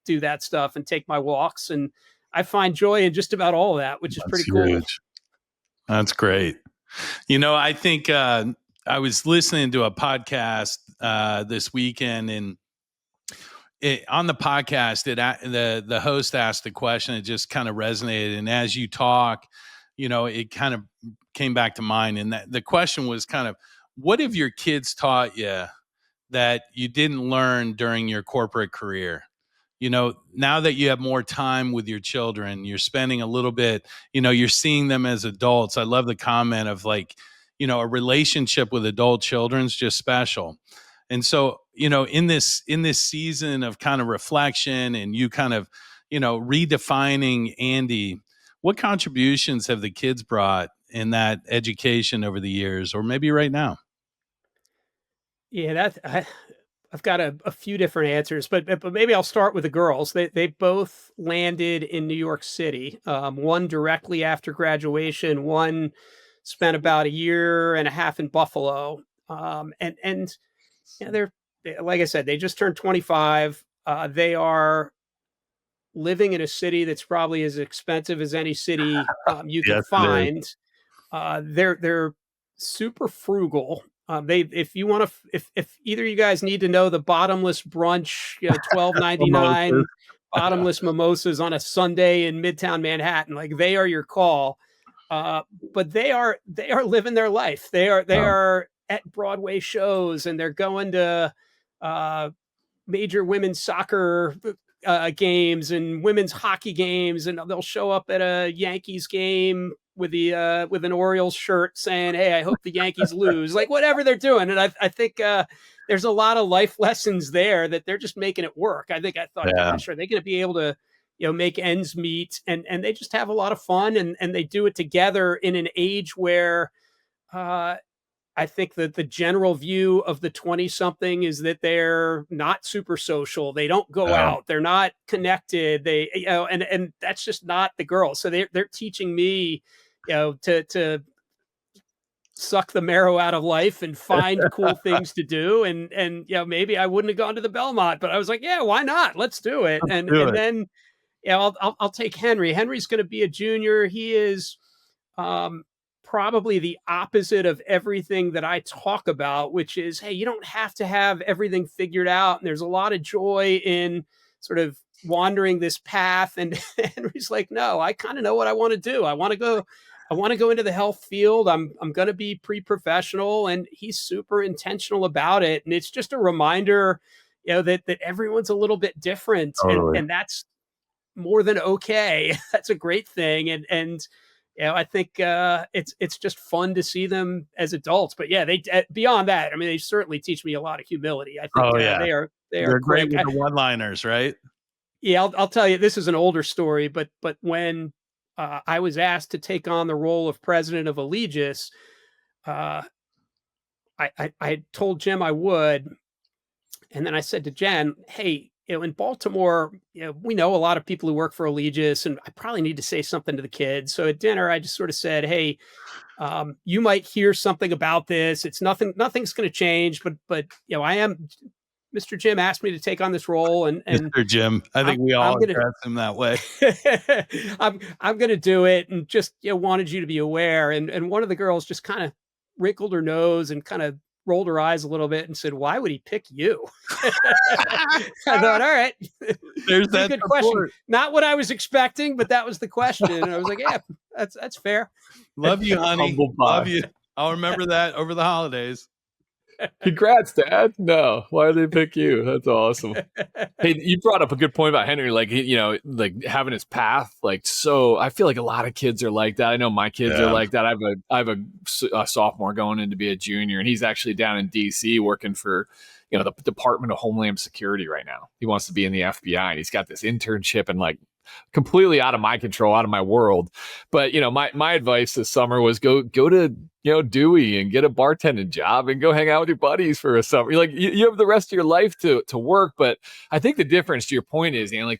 do that stuff and take my walks, and I find joy in just about all of that, which is pretty cool. That's great. I think I was listening to a podcast this weekend, and on the podcast, the host asked a question that just kind of resonated. And as you talk, it kind of came back to mind. And the question was kind of, what have your kids taught you that you didn't learn during your corporate career? Now that you have more time with your children, you're spending a little bit, you're seeing them as adults. I love the comment of like, a relationship with adult children's just special. And so, in this season of kind of reflection and you kind of, redefining Andy, what contributions have the kids brought in that education over the years, or maybe right now? Yeah, I've got a few different answers, but maybe I'll start with the girls. They both landed in New York City. One directly after graduation, one spent about 1.5 years in Buffalo. They're, like I said, they just turned 25. They are living in a city that's probably as expensive as any city you can find. They're super frugal. If you want to, if either of you guys need to know the bottomless brunch, $12.99 bottomless mimosas on a Sunday in Midtown Manhattan, like they are your call. But they are living their life. They are at Broadway shows, and they're going to major women's soccer games and women's hockey games, and they'll show up at a Yankees game with an Orioles shirt saying, "Hey, I hope the Yankees lose." Like whatever they're doing, and I think there's a lot of life lessons there that they're just making it work. I thought, gosh, are they going to be able to make ends meet? And they just have a lot of fun, and they do it together in an age where I think that the general view of the 20-something is that they're not super social. They don't go out. They're not connected. They, and that's just not the girls. So they're teaching me, to suck the marrow out of life and find cool things to do. And maybe I wouldn't have gone to the Belmont, but I was like, yeah, why not? Let's do it. And then, I'll take Henry. Henry's going to be a junior. He is, probably the opposite of everything that I talk about, which is, hey, you don't have to have everything figured out. And there's a lot of joy in sort of wandering this path. And Henry's like, no, I kind of know what I want to do. I want to go into the health field. I'm going to be pre-professional, and he's super intentional about it. And it's just a reminder, that everyone's a little bit different, Totally. and that's more than okay. That's a great thing. And I think it's just fun to see them as adults. But yeah, they beyond that, I mean, they certainly teach me a lot of humility. I think they're great quick. with the one-liners, right? Yeah, I'll tell you, this is an older story, but when I was asked to take on the role of president of Allegis, uh, I told Jim I would, and then I said to Jen, "Hey, in Baltimore, we know a lot of people who work for Allegis, and I probably need to say something to the kids." So at dinner, I just sort of said, "Hey, you might hear something about this. It's nothing's going to change, but I am." Mr. Jim asked me to take on this role, and Mr. Jim, I think we all address him that way. I'm going to do it, and just wanted you to be aware. And one of the girls just kind of wrinkled her nose and kind of rolled her eyes a little bit and said, "Why would he pick you?" I thought, all right, there's that good question. Not what I was expecting, but that was the question, and I was like, yeah, that's fair. Love you, honey. Love you. I'll remember that over the holidays. Congrats, Dad. No, why did they pick you? That's awesome. Hey, you brought up a good point about Henry, like, like having his path. Like, so I feel like a lot of kids are like that. I know my kids are like that. I have a sophomore going in to be a junior, and he's actually down in DC working for, the Department of Homeland Security right now. He wants to be in the FBI, and he's got this internship, and like completely out of my control, out of my world. But my advice this summer was go to Dewey and get a bartending job and go hang out with your buddies for a summer. Like you have the rest of your life to work. But I think the difference, to your point, is I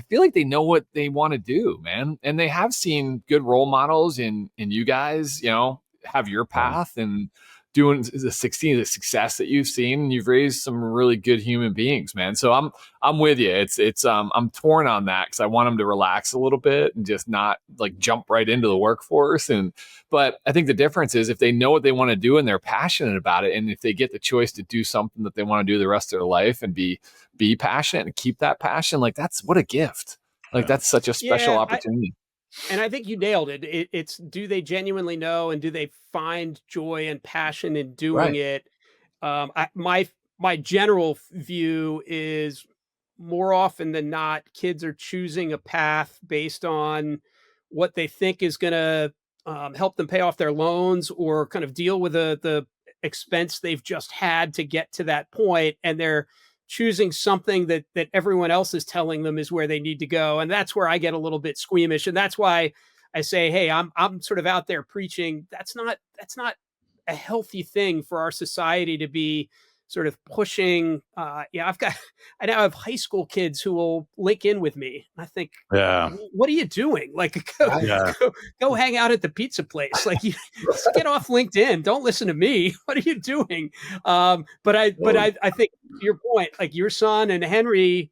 feel like they know what they want to do, man, and they have seen good role models in you guys. Have your path and doing the success that you've seen. You've raised some really good human beings, man. So I'm with you. It's I'm torn on that, because I want them to relax a little bit and just not like jump right into the workforce. But I think the difference is if they know what they want to do and they're passionate about it, and if they get the choice to do something that they want to do the rest of their life and be passionate and keep that passion, like that's what a gift. Like that's such a special opportunity. And I think you nailed it. It's, do they genuinely know, and do they find joy and passion in doing it? My general view is, more often than not, kids are choosing a path based on what they think is going to help them pay off their loans, or kind of deal with the expense they've just had to get to that point, and they're choosing something that everyone else is telling them is where they need to go. And that's where I get a little bit squeamish. And that's why I say, hey, I'm sort of out there preaching. That's not a healthy thing for our society to be sort of pushing. I now have high school kids who will link in with me. And I think, what are you doing? Like, go hang out at the pizza place. Like, get off LinkedIn. Don't listen to me. What are you doing? But I think, to your point, like your son and Henry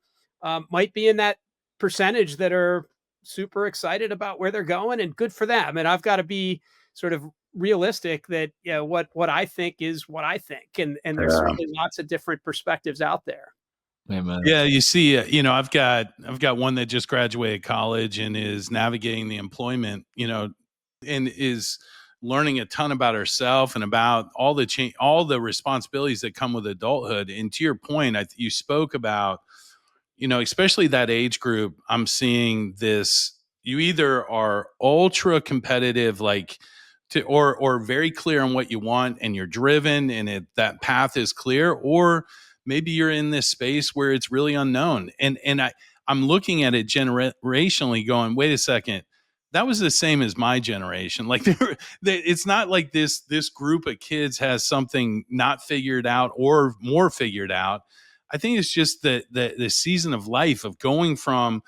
might be in that percentage that are super excited about where they're going, and good for them. And I've got to be sort of realistic that what I think is what I think, and there's certainly lots of different perspectives out there. Amen. Yeah, you see, I've got one that just graduated college and is navigating the employment, and is learning a ton about herself and about all the responsibilities that come with adulthood. And to your point, you spoke about, especially that age group. I'm seeing this. You either are ultra competitive, or very clear on what you want, and you're driven, and that path is clear, or maybe you're in this space where it's really unknown. And I'm looking at it generationally, going, wait a second, that was the same as my generation. Like it's not like this group of kids has something not figured out or more figured out. I think it's just the season of life of going from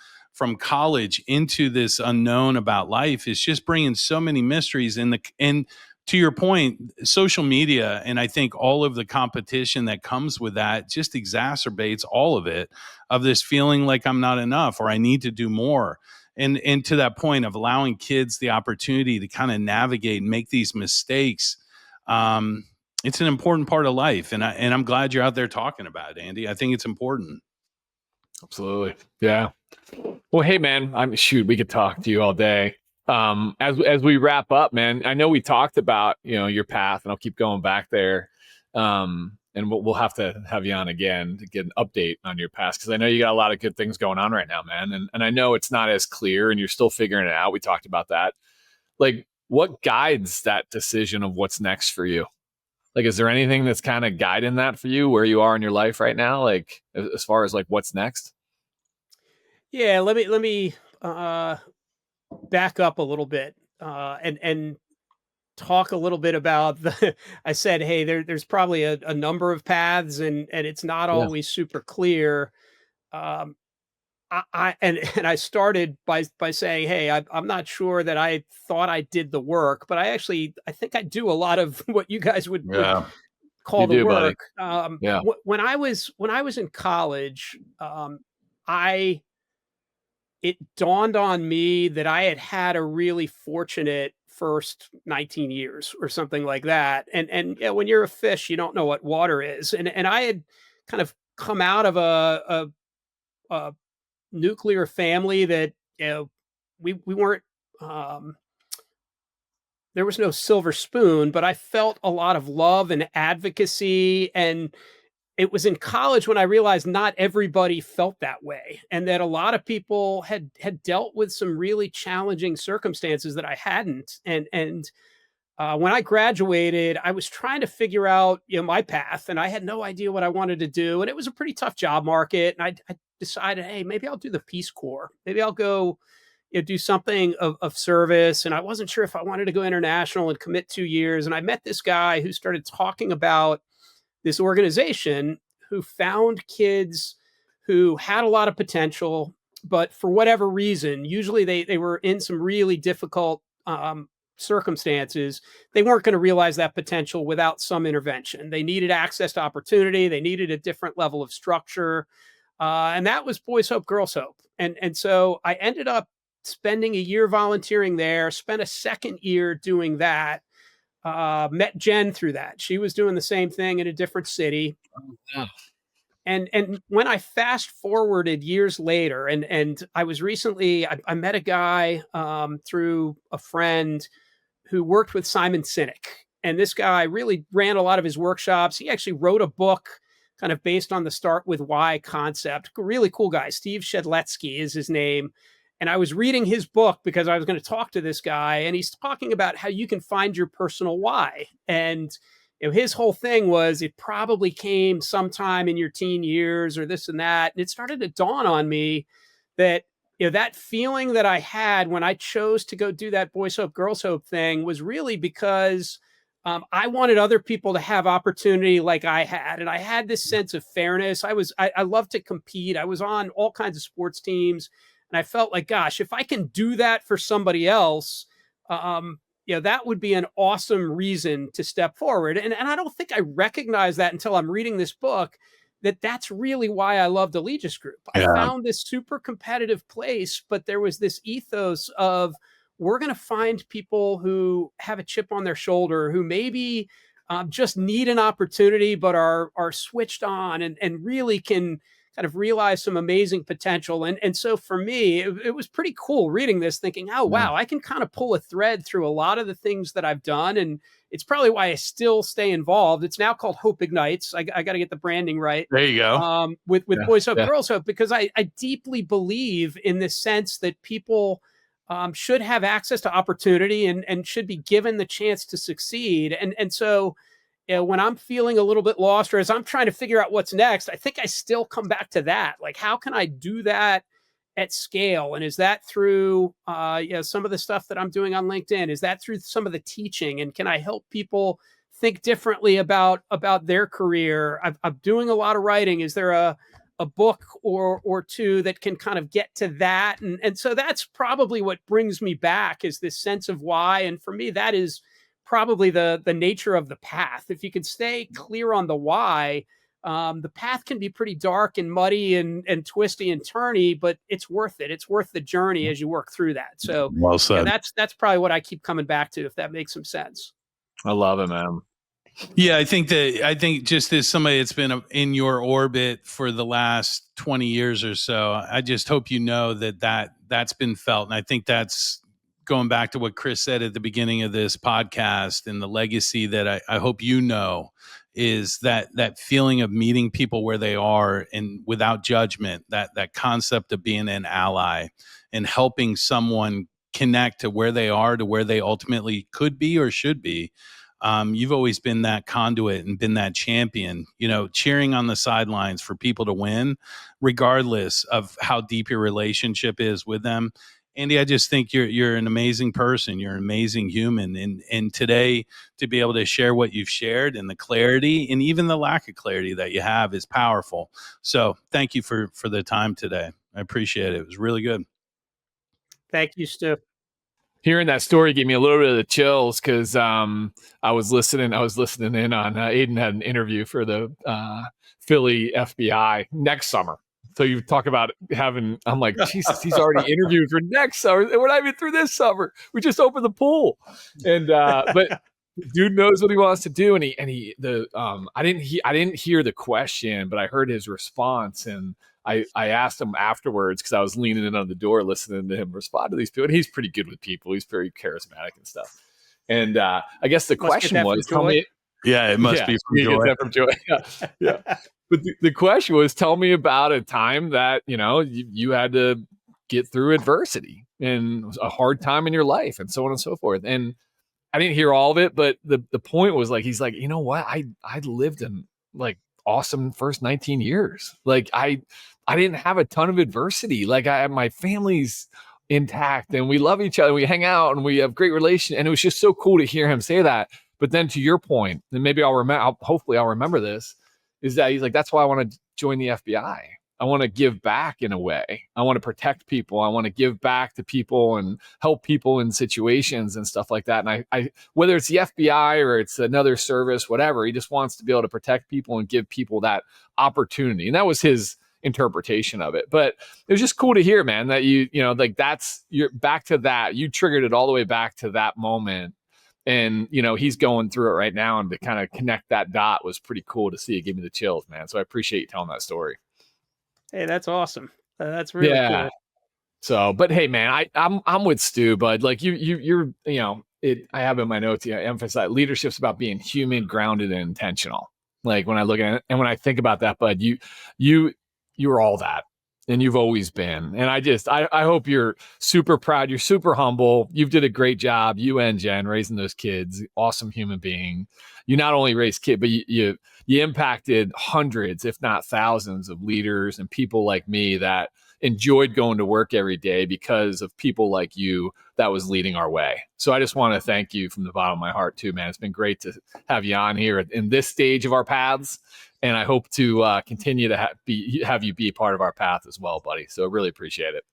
college into this unknown about life is just bringing so many mysteries. And to your point, social media, and I think all of the competition that comes with that just exacerbates all of it, of this feeling like I'm not enough or I need to do more. And to that point of allowing kids the opportunity to kind of navigate and make these mistakes, it's an important part of life. And I'm glad you're out there talking about it, Andy. I think it's important. Absolutely. Yeah. Well, hey man, we could talk to you all day. As we wrap up, man, I know we talked about, your path, and I'll keep going back there. And we'll have to have you on again to get an update on your past, because I know you got a lot of good things going on right now, man. And I know it's not as clear and you're still figuring it out. We talked about that. Like, what guides that decision of what's next for you? Like, is there anything that's kind of guiding that for you, where you are in your life right now? Like, as far as like what's next? Yeah, let me back up a little bit and talk a little bit about the. I said, hey, there's probably a number of paths, and it's not Yeah. always super clear. Um, and I started by saying, hey, I'm not sure that I thought I did the work, but I think I do a lot of what you guys would Yeah. call You the do, buddy. work. Yeah. When I was in college, I it dawned on me that I had a really fortunate first 19 years or something like that. And yeah, when you're a fish, you don't know what water is. And I had kind of come out of a nuclear family that, we weren't, there was no silver spoon, but I felt a lot of love and advocacy. And it was in college when I realized not everybody felt that way, and that a lot of people had dealt with some really challenging circumstances that I hadn't. And when I graduated, I was trying to figure out, my path, and I had no idea what I wanted to do. And it was a pretty tough job market. And I decided, hey, maybe I'll do the Peace Corps. Maybe I'll go, do something of service. And I wasn't sure if I wanted to go international and commit 2 years. And I met this guy who started talking about this organization who found kids who had a lot of potential, but for whatever reason, usually they were in some really difficult circumstances. They weren't going to realize that potential without some intervention. They needed access to opportunity. They needed a different level of structure. And that was Boys Hope, Girls Hope. And so I ended up spending a year volunteering there, spent a second year doing that. Met Jen through that. She was doing the same thing in a different city. Yeah. And when I fast forwarded years later, and I was recently, I met a guy through a friend who worked with Simon Sinek. And this guy really ran a lot of his workshops. He actually wrote a book kind of based on the start with why concept. Really cool guy. Steve Shedletsky is his name. And I was reading his book because I was going to talk to this guy, and he's talking about how you can find your personal why. And his whole thing was it probably came sometime in your teen years or this and that. And it started to dawn on me that that feeling that I had when I chose to go do that Boys Hope, Girls Hope thing was really because I wanted other people to have opportunity like I had. And I had this sense of fairness. I love to compete. I was on all kinds of sports teams. And I felt like, gosh, if I can do that for somebody else, that would be an awesome reason to step forward. And I don't think I recognized that until I'm reading this book, that's really why I loved Allegis Group. Yeah. I found this super competitive place, but there was this ethos of, we're going to find people who have a chip on their shoulder, who maybe just need an opportunity, but are switched on and really can kind of realize some amazing potential. And so for me, it was pretty cool reading this, thinking, oh, wow, I can kind of pull a thread through a lot of the things that I've done. And it's probably why I still stay involved. It's now called Hope Ignites. I got to get the branding right. There you go. With Boys Hope, Girls Hope, because I deeply believe in this sense that people should have access to opportunity and should be given the chance to succeed. And so when I'm feeling a little bit lost, or as I'm trying to figure out what's next, I think I still come back to that. Like, how can I do that at scale? And is that through, some of the stuff that I'm doing on LinkedIn? Is that through some of the teaching? And can I help people think differently about their career? I'm doing a lot of writing. Is there a book or two that can kind of get to that? And so that's probably what brings me back, is this sense of why. And for me, that is probably the nature of the path. If you can stay clear on the why, the path can be pretty dark and muddy and twisty and turny, but it's worth it. It's worth the journey as you work through that. So well said. Yeah, that's probably what I keep coming back to, if that makes some sense. I love it, man. Yeah, I think just as somebody that's been in your orbit for the last 20 years or so, I just hope you know that's been felt. And I think that's going back to what Chris said at the beginning of this podcast, and the legacy that I hope you know is that feeling of meeting people where they are and without judgment, that concept of being an ally and helping someone connect to where they are, to where they ultimately could be or should be. You've always been that conduit and been that champion, cheering on the sidelines for people to win, regardless of how deep your relationship is with them. Andy, I just think you're an amazing person. You're an amazing human. And today, to be able to share what you've shared and the clarity and even the lack of clarity that you have is powerful. So thank you for the time today. I appreciate it. It was really good. Thank you, Stu. Hearing that story gave me a little bit of the chills because I was listening in on Aiden had an interview for the Philly FBI next summer. So you talk about I'm like, Jesus, he's already interviewed for next summer. And we're not even through this summer. We just opened the pool. And but dude knows what he wants to do. And I didn't hear the question, but I heard his response. And I asked him afterwards because I was leaning in on the door listening to him respond to these people. And he's pretty good with people. He's very charismatic and stuff. And I guess the question was, tell me. Yeah, it must be from Joy. From Joy. Yeah. But the question was, tell me about a time that, you had to get through adversity and a hard time in your life and so on and so forth. And I didn't hear all of it, but the point was like, he's like, you know what? I lived in like awesome first 19 years. Like I didn't have a ton of adversity. Like my family's intact and we love each other. We hang out and we have great relation. And it was just so cool to hear him say that. But then to your point, and maybe hopefully I'll remember this, is that he's like, that's why I want to join the FBI. I want to give back in a way. I want to protect people. I want to give back to people and help people in situations and stuff like that. And I whether it's the FBI or it's another service, whatever, he just wants to be able to protect people and give people that opportunity. And that was his interpretation of it. But it was just cool to hear, man, that you're back to that. You triggered it all the way back to that moment. And, he's going through it right now, and to kind of connect that dot was pretty cool to see. It gave me the chills, man. So I appreciate you telling that story. Hey, that's awesome. That's really cool. So, but hey, man, I'm with Stu, bud. Like you're, I have in my notes, I emphasize leadership's about being human, grounded, and intentional. Like when I look at it and when I think about that, bud, you're all that. And you've always been. And I hope you're super proud. You're super humble. You've did a great job, you and Jen, raising those kids. Awesome human being. You not only raised kids, but you impacted hundreds, if not thousands of leaders and people like me that enjoyed going to work every day because of people like you that was leading our way. So I just want to thank you from the bottom of my heart too, man. It's been great to have you on here in this stage of our paths. And I hope to continue to have you be part of our path as well, buddy. So I really appreciate it.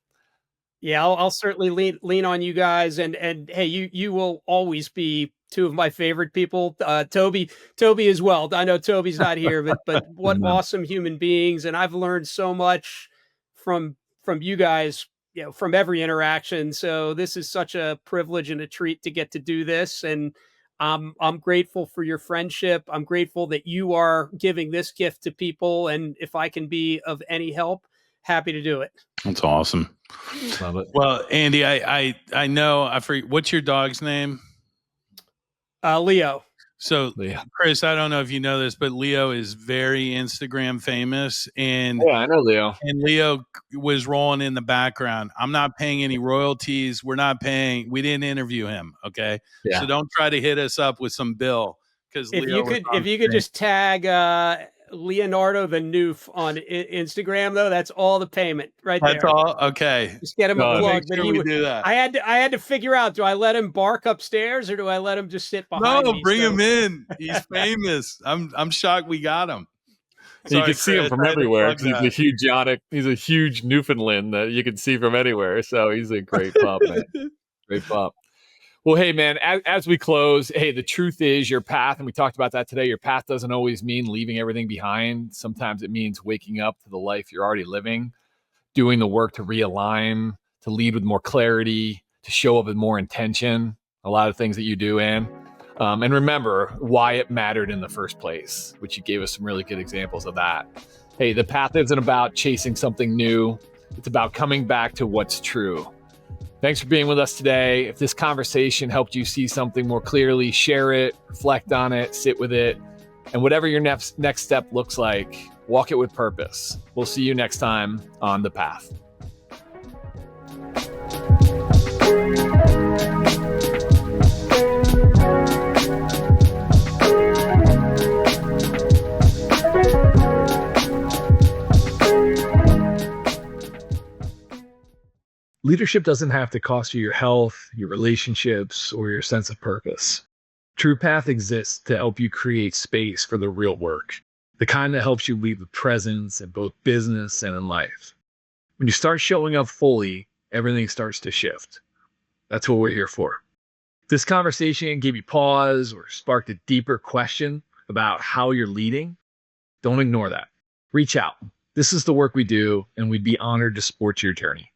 Yeah, I'll certainly lean on you guys. And hey, you will always be two of my favorite people. Toby as well. I know Toby's not here, but what awesome human beings. And I've learned so much from you guys, from every interaction. So this is such a privilege and a treat to get to do this. And I'm grateful for your friendship. I'm grateful that you are giving this gift to people. And if I can be of any help, happy to do it. That's awesome. Love it. Well, Andy, I know, I forget, what's your dog's name? Leo. So, Leo. Chris, I don't know if you know this, but Leo is very Instagram famous. And yeah, I know Leo. And Leo was rolling in the background. I'm not paying any royalties. We didn't interview him. Okay. Yeah. So don't try to hit us up with some bill. Because if you could just tag Leonardo the Noof on Instagram, though, that's all the payment right there. That's all. Okay. Just get him a plug. Sure we do that. I had to figure out, do I let him bark upstairs or do I let him just sit behind me? No, bring him in. He's famous. I'm shocked we got him. Sorry, you can see him from everywhere. He's a huge Newfoundland that you can see from anywhere. So he's a great pup, man. Great pup. Well, hey, man, as we close, hey, the truth is your path, and we talked about that today, your path doesn't always mean leaving everything behind. Sometimes it means waking up to the life you're already living, doing the work to realign, to lead with more clarity, to show up with more intention, a lot of things that you do, Ann. And remember why it mattered in the first place, which you gave us some really good examples of that. Hey, the path isn't about chasing something new. It's about coming back to what's true. Thanks for being with us today. If this conversation helped you see something more clearly, share it, reflect on it, sit with it, and whatever your next step looks like, walk it with purpose. We'll see you next time on The Path. Leadership doesn't have to cost you your health, your relationships, or your sense of purpose. True Path exists to help you create space for the real work, the kind that helps you lead with presence in both business and in life. When you start showing up fully, everything starts to shift. That's what we're here for. If this conversation gave you pause or sparked a deeper question about how you're leading, don't ignore that. Reach out. This is the work we do, and we'd be honored to support your journey.